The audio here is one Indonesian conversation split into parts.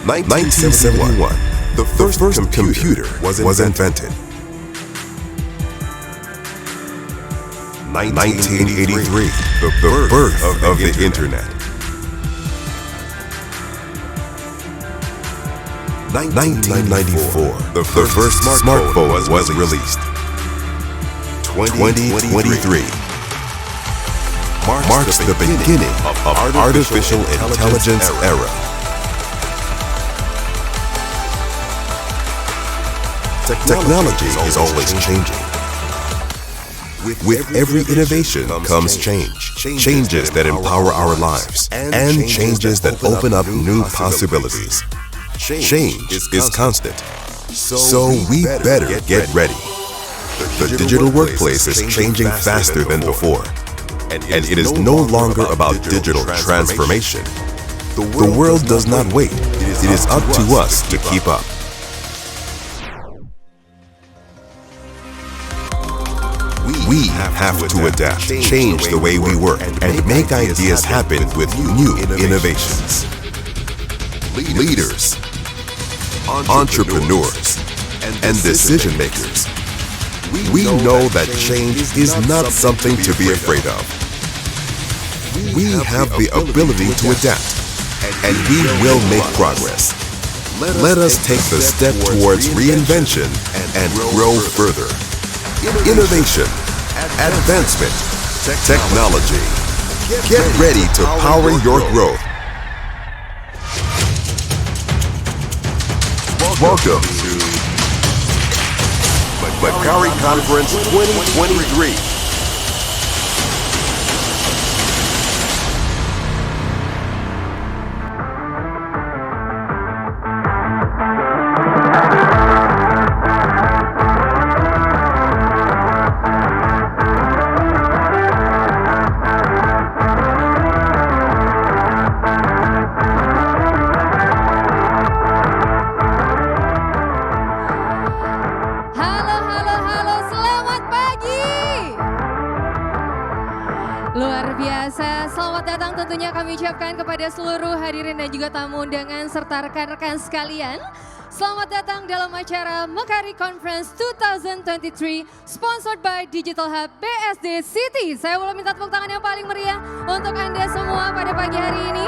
1971, the first computer was invented. 1983, the birth of the Internet. 1994, the first smartphone was released. 2023 marks the beginning of artificial intelligence era. Technology is always changing. With every innovation comes change. Changes that empower our lives and changes that open up new possibilities. Change is constant. So we better get ready. The digital workplace is changing faster than before. And it is no longer about digital transformation. The world does not wait. It is up to us to keep up. We have to adapt, change the way we work, and make ideas happen with new innovations. Leaders, entrepreneurs, and decision makers. We know that change is not something to be afraid of. We have the ability to adapt, and we will make progress. Let us take the step towards reinvention and grow further. Innovation, advancement, technology. Get ready to power your growth. Welcome to Makari Conference 2023. Ucapkan kepada seluruh hadirin dan juga tamu undangan serta rekan-rekan sekalian. Selamat datang dalam acara Makari Conference 2023 sponsored by Digital Hub BSD City. Saya boleh minta tepuk tangan yang paling meriah untuk Anda semua pada pagi hari ini.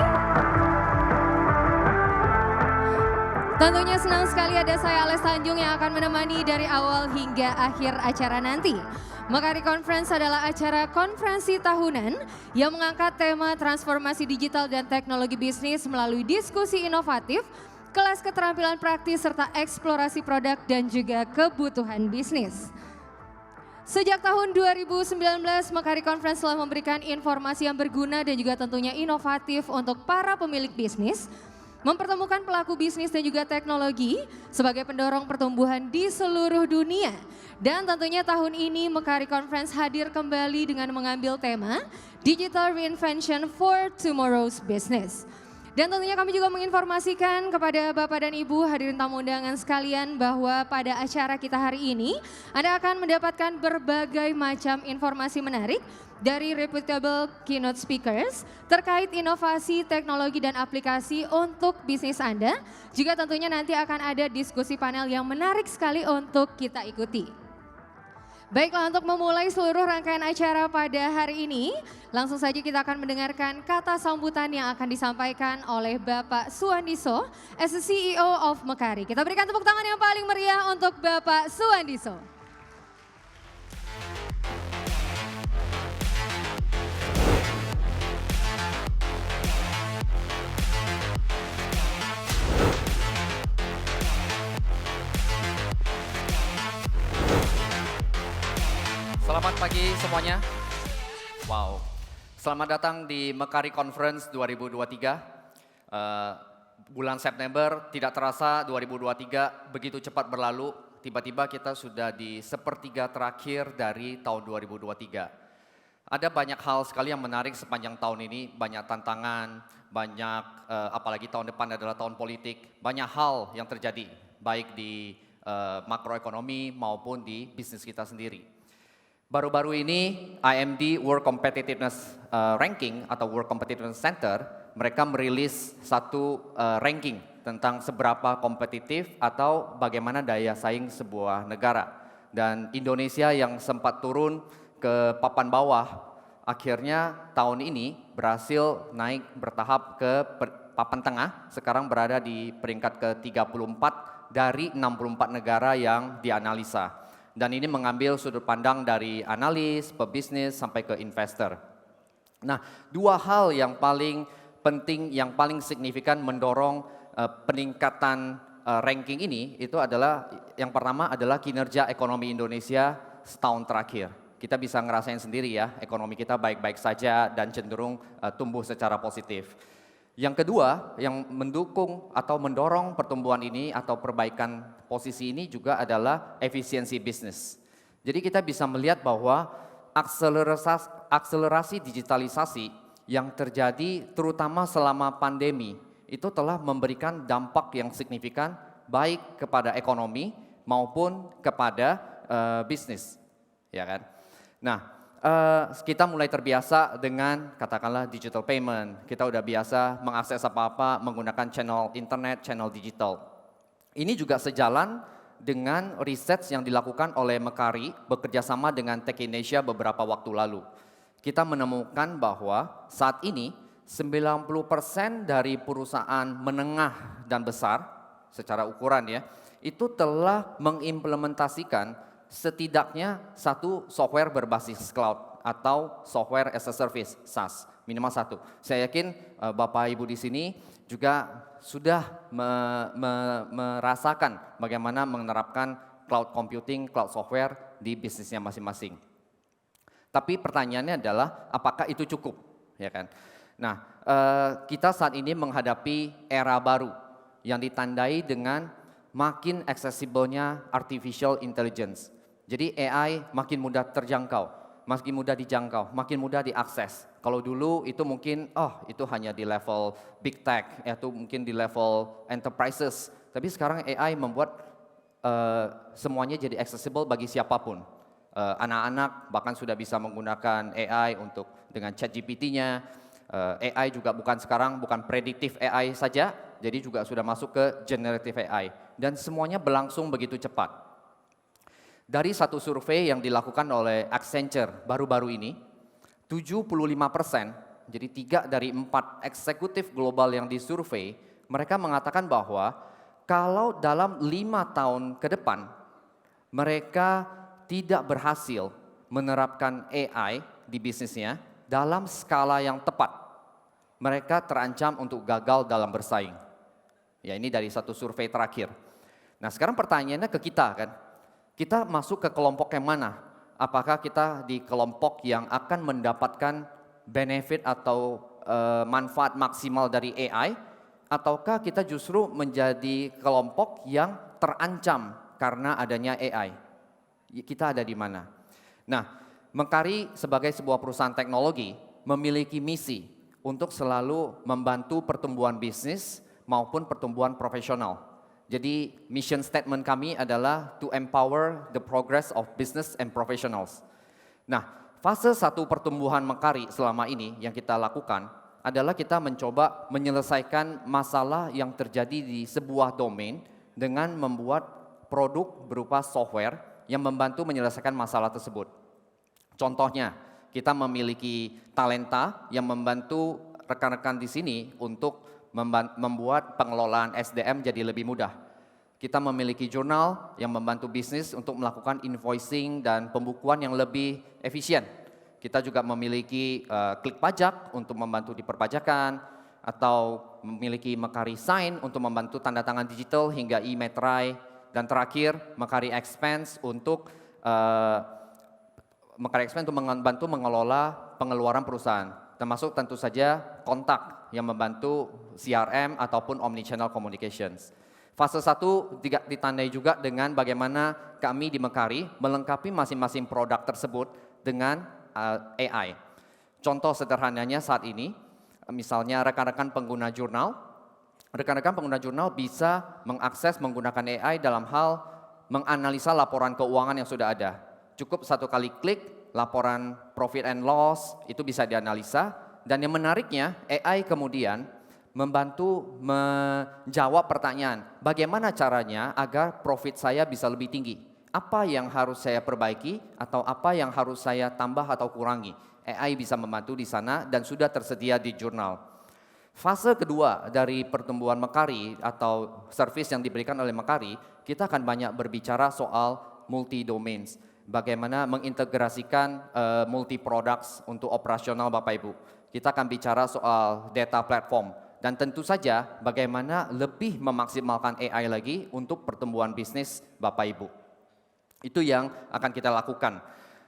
Tentunya senang sekali ada saya Ales Tanjung yang akan menemani dari awal hingga akhir acara nanti. Makari Conference adalah acara konferensi tahunan yang mengangkat tema transformasi digital dan teknologi bisnis melalui diskusi inovatif, kelas keterampilan praktis serta eksplorasi produk dan juga kebutuhan bisnis. Sejak tahun 2019, Makari Conference telah memberikan informasi yang berguna dan juga tentunya inovatif untuk para pemilik bisnis, mempertemukan pelaku bisnis dan juga teknologi sebagai pendorong pertumbuhan di seluruh dunia. Dan tentunya tahun ini Makari Conference hadir kembali dengan mengambil tema Digital Reinvention for Tomorrow's Business. Dan tentunya kami juga menginformasikan kepada Bapak dan Ibu hadirin tamu undangan sekalian bahwa pada acara kita hari ini Anda akan mendapatkan berbagai macam informasi menarik dari reputable keynote speakers terkait inovasi, teknologi dan aplikasi untuk bisnis Anda. Juga tentunya nanti akan ada diskusi panel yang menarik sekali untuk kita ikuti. Baiklah, untuk memulai seluruh rangkaian acara pada hari ini, langsung saja kita akan mendengarkan kata sambutan yang akan disampaikan oleh Bapak Suwandiso as the CEO of Makari. Kita berikan tepuk tangan yang paling meriah untuk Bapak Suwandiso. Selamat pagi semuanya. Wow, selamat datang di Makari Conference 2023. Bulan September tidak terasa 2023 begitu cepat berlalu. Tiba-tiba kita sudah di sepertiga terakhir dari tahun 2023. Ada banyak hal sekali yang menarik sepanjang tahun ini. Banyak tantangan, banyak apalagi tahun depan adalah tahun politik. Banyak hal yang terjadi baik di makroekonomi maupun di bisnis kita sendiri. Baru-baru ini IMD World Competitiveness Ranking atau World Competitiveness Center, mereka merilis satu ranking tentang seberapa kompetitif atau bagaimana daya saing sebuah negara. Dan Indonesia yang sempat turun ke papan bawah, akhirnya tahun ini berhasil naik bertahap ke papan tengah, sekarang berada di peringkat ke-34 dari 64 negara yang dianalisa. Dan ini mengambil sudut pandang dari analis, pebisnis, sampai ke investor. Nah, dua hal yang paling penting, yang paling signifikan mendorong peningkatan ranking ini, itu adalah yang pertama adalah kinerja ekonomi Indonesia setahun terakhir. Kita bisa ngerasain sendiri ya, ekonomi kita baik-baik saja dan cenderung tumbuh secara positif. Yang kedua, yang mendukung atau mendorong pertumbuhan ini atau perbaikan posisi ini juga adalah efisiensi bisnis. Jadi kita bisa melihat bahwa akselerasi digitalisasi yang terjadi terutama selama pandemi itu telah memberikan dampak yang signifikan baik kepada ekonomi maupun kepada bisnis, ya kan? Nah, kita mulai terbiasa dengan katakanlah digital payment. Kita udah biasa mengakses apa-apa menggunakan channel internet, channel digital. Ini juga sejalan dengan riset yang dilakukan oleh Mekari bekerjasama dengan Tech Indonesia beberapa waktu lalu. Kita menemukan bahwa saat ini 90% dari perusahaan menengah dan besar secara ukuran ya, itu telah mengimplementasikan setidaknya satu software berbasis cloud atau software as a service SaaS, minimal satu. Saya yakin Bapak Ibu di sini juga sudah merasakan bagaimana menerapkan cloud computing, cloud software di bisnisnya masing-masing. Tapi pertanyaannya adalah apakah itu cukup, ya kan? Nah, kita saat ini menghadapi era baru yang ditandai dengan makin accessible-nya artificial intelligence. Jadi AI makin mudah terjangkau, makin mudah dijangkau, makin mudah diakses. Kalau dulu itu mungkin, itu hanya di level big tech, itu mungkin di level enterprises. Tapi sekarang AI membuat semuanya jadi accessible bagi siapapun. Anak-anak bahkan sudah bisa menggunakan AI untuk dengan ChatGPT-nya. AI juga bukan prediktif AI saja, jadi juga sudah masuk ke generative AI. Dan semuanya berlangsung begitu cepat. Dari satu survei yang dilakukan oleh Accenture baru-baru ini, 75%, jadi 3 dari 4 eksekutif global yang disurvei, mereka mengatakan bahwa kalau dalam 5 tahun ke depan, mereka tidak berhasil menerapkan AI di bisnisnya dalam skala yang tepat, mereka terancam untuk gagal dalam bersaing. Ya, ini dari satu survei terakhir. Nah, sekarang pertanyaannya ke kita kan, kita masuk ke kelompok yang mana? Apakah kita di kelompok yang akan mendapatkan benefit atau manfaat maksimal dari AI, ataukah kita justru menjadi kelompok yang terancam karena adanya AI? Kita ada di mana? Nah, Mekari sebagai sebuah perusahaan teknologi memiliki misi untuk selalu membantu pertumbuhan bisnis maupun pertumbuhan profesional. Jadi mission statement kami adalah to empower the progress of business and professionals. Nah, fase 1 pertumbuhan Mekari selama ini yang kita lakukan adalah kita mencoba menyelesaikan masalah yang terjadi di sebuah domain dengan membuat produk berupa software yang membantu menyelesaikan masalah tersebut. Contohnya, kita memiliki talenta yang membantu rekan-rekan di sini untuk membuat pengelolaan SDM jadi lebih mudah. Kita memiliki jurnal yang membantu bisnis untuk melakukan invoicing dan pembukuan yang lebih efisien. Kita juga memiliki klik pajak untuk membantu di perpajakan, atau memiliki Mekari Sign untuk membantu tanda tangan digital hingga e-Metrai, dan terakhir Mekari Expense untuk membantu mengelola pengeluaran perusahaan, termasuk tentu saja kontak yang membantu CRM ataupun omnichannel communications. Fase 1 ditandai juga dengan bagaimana kami di Mekari melengkapi masing-masing produk tersebut dengan AI. Contoh sederhananya saat ini, misalnya rekan-rekan pengguna jurnal bisa mengakses menggunakan AI dalam hal menganalisa laporan keuangan yang sudah ada. Cukup 1 kali klik, laporan profit and loss itu bisa dianalisa, dan yang menariknya AI kemudian membantu menjawab pertanyaan, bagaimana caranya agar profit saya bisa lebih tinggi? Apa yang harus saya perbaiki atau apa yang harus saya tambah atau kurangi? AI bisa membantu di sana dan sudah tersedia di jurnal. Fase kedua dari pertumbuhan Mekari atau service yang diberikan oleh Mekari, kita akan banyak berbicara soal multi domains. Bagaimana mengintegrasikan multi products untuk operasional Bapak Ibu. Kita akan bicara soal data platform. Dan tentu saja bagaimana lebih memaksimalkan AI lagi untuk pertumbuhan bisnis Bapak Ibu. Itu yang akan kita lakukan.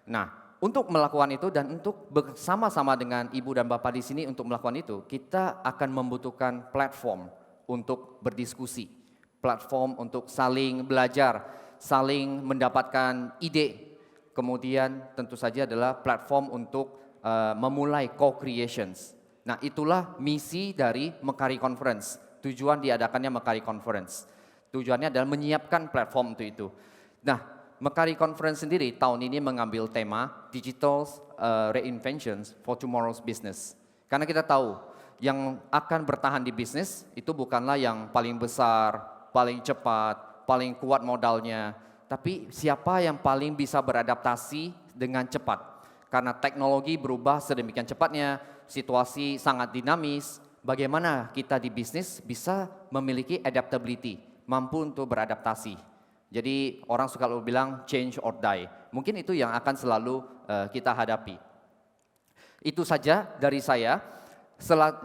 Nah, untuk melakukan itu dan untuk bersama-sama dengan Ibu dan Bapak di sini untuk melakukan itu, kita akan membutuhkan platform untuk berdiskusi. Platform untuk saling belajar, saling mendapatkan ide. Kemudian tentu saja adalah platform untuk memulai co-creations. Nah, itulah misi dari Mekari Conference. Tujuan diadakannya Mekari Conference. Tujuannya adalah menyiapkan platform untuk itu. Nah, Mekari Conference sendiri tahun ini mengambil tema Digital Reinventions for Tomorrow's Business. Karena kita tahu yang akan bertahan di bisnis itu bukanlah yang paling besar, paling cepat, paling kuat modalnya. Tapi siapa yang paling bisa beradaptasi dengan cepat. Karena teknologi berubah sedemikian cepatnya, situasi sangat dinamis, bagaimana kita di bisnis bisa memiliki adaptability, mampu untuk beradaptasi. Jadi orang suka bilang change or die, mungkin itu yang akan selalu kita hadapi. Itu saja dari saya.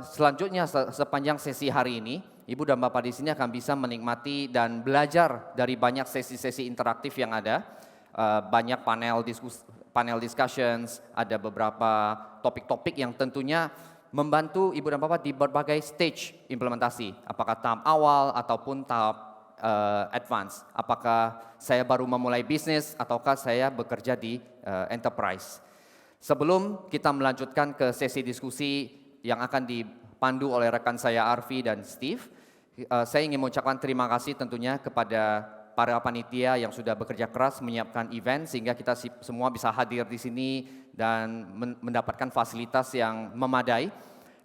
Selanjutnya sepanjang sesi hari ini, Ibu dan Bapak di sini akan bisa menikmati dan belajar dari banyak sesi-sesi interaktif yang ada, banyak panel discussions, ada beberapa topik-topik yang tentunya membantu Ibu dan Bapak di berbagai stage implementasi, apakah tahap awal ataupun tahap advance, apakah saya baru memulai bisnis ataukah saya bekerja di enterprise. Sebelum kita melanjutkan ke sesi diskusi yang akan dipandu oleh rekan saya Arfi dan Steve, saya ingin mengucapkan terima kasih tentunya kepada para panitia yang sudah bekerja keras menyiapkan event sehingga kita semua bisa hadir di sini dan mendapatkan fasilitas yang memadai.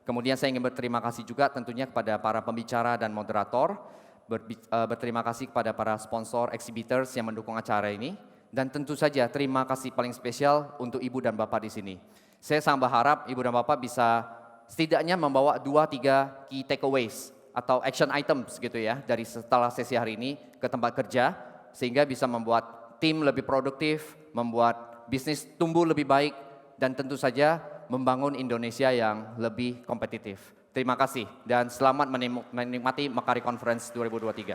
Kemudian saya ingin berterima kasih juga tentunya kepada para pembicara dan moderator, berterima kasih kepada para sponsor exhibitors yang mendukung acara ini, dan tentu saja terima kasih paling spesial untuk Ibu dan Bapak di sini. Saya sangat berharap Ibu dan Bapak bisa setidaknya membawa 2-3 key takeaways atau action items gitu ya dari setelah sesi hari ini ke tempat kerja sehingga bisa membuat tim lebih produktif, membuat bisnis tumbuh lebih baik dan tentu saja membangun Indonesia yang lebih kompetitif. Terima kasih dan selamat menikmati Mekari Conference 2023.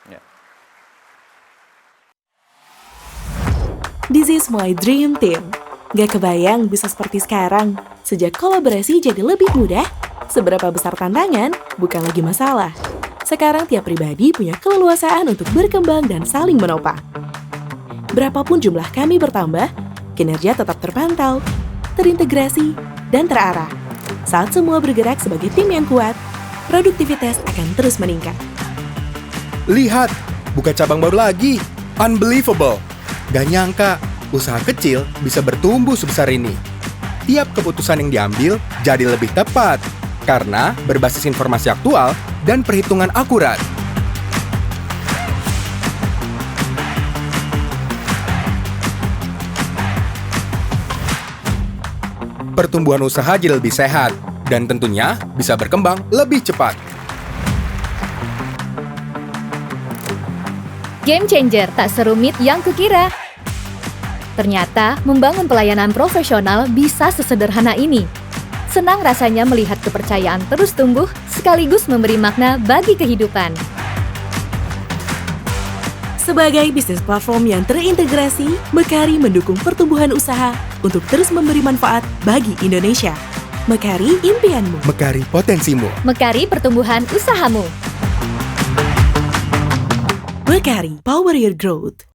Ya. This is my dream team. Gak kebayang bisa seperti sekarang. Sejak kolaborasi jadi lebih mudah, seberapa besar tantangan bukan lagi masalah. Sekarang tiap pribadi punya keleluasaan untuk berkembang dan saling menopang. Berapapun jumlah kami bertambah, kinerja tetap terpantau, terintegrasi, dan terarah. Saat semua bergerak sebagai tim yang kuat, produktivitas akan terus meningkat. Lihat, buka cabang baru lagi. Unbelievable. Gak nyangka, usaha kecil bisa bertumbuh sebesar ini. Tiap keputusan yang diambil jadi lebih tepat, karena berbasis informasi aktual dan perhitungan akurat. Pertumbuhan usaha jadi lebih sehat, dan tentunya bisa berkembang lebih cepat. Game changer tak serumit yang kukira. Ternyata membangun pelayanan profesional bisa sesederhana ini. Senang rasanya melihat kepercayaan terus tumbuh sekaligus memberi makna bagi kehidupan. Sebagai bisnis platform yang terintegrasi, Mekari mendukung pertumbuhan usaha untuk terus memberi manfaat bagi Indonesia. Mekari impianmu. Mekari potensimu. Mekari pertumbuhan usahamu. Mekari, power your growth.